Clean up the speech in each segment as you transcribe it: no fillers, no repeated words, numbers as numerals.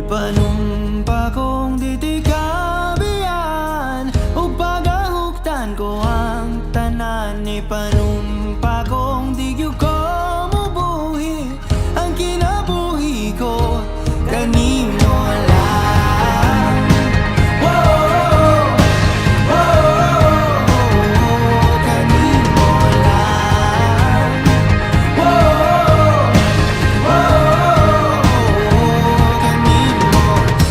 Ipanumpa kong ditikabian ug pagahuktan ko ang tanan. Ipanumpa kong di gyud ko mubuhi ang kinabuhi ko kanimo lang. Whoa, whoa, kanimo lang. Whoa, whoa, kanimo.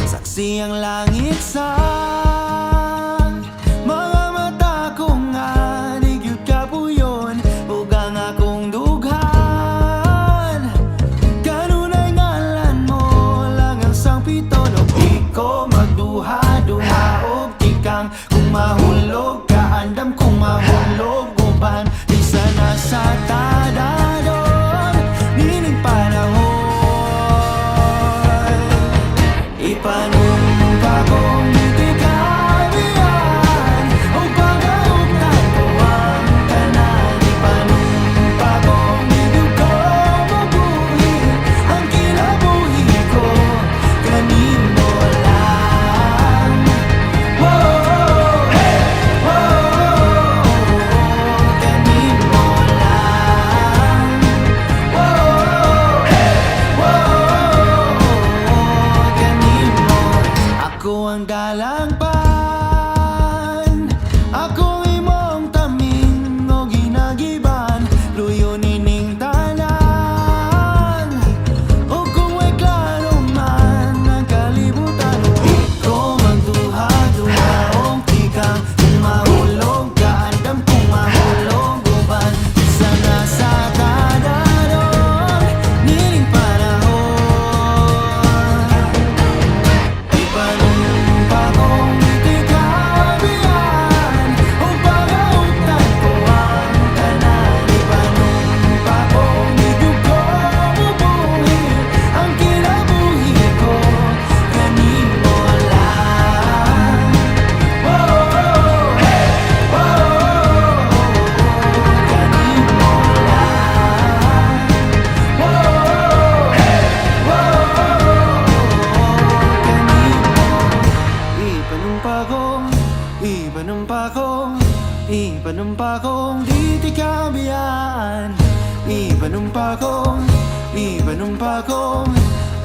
Saksi ang langit sa mga mata ko nga di gyud kapuyon ug ang akong dughan. Kanunay ngalan mo lang ang sangpiton ug di ko magduha-duha og tikang kung mahulog ka andam kung mahulog uban di sana sa tadadon nining panahon. Ipanumpa kong ditikabian ug pagahuktan ko ang tanan. Ipanumpa kong di gyud ko mabuhi ang kinabuhi ko kanimo lang. Whoa, hey, whoa, kanimo lang. Whoa, hey, whoa, kanimo. Ako ang dalangpan, ako imong taming o ginagiban, luyo nining tanan. O kung may klaro man ang kalibutan, di ko magduha-duha og tikang kung mahulog ka andam kung mahulog uban di sana sa tadadon nining panahon. Ipanumpa kong ditikabian ug pagahuktan ko ang tanan. Ipanumpa kong di gyud ko mubuhi ang kinabuhi ko kanimo lang. Whoa, hey, whoa, kanimo lang. Whoa, hey, whoa, kanimo. Ipanumpa kong ditikabian.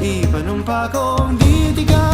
Ipanumpa kong ditikabian.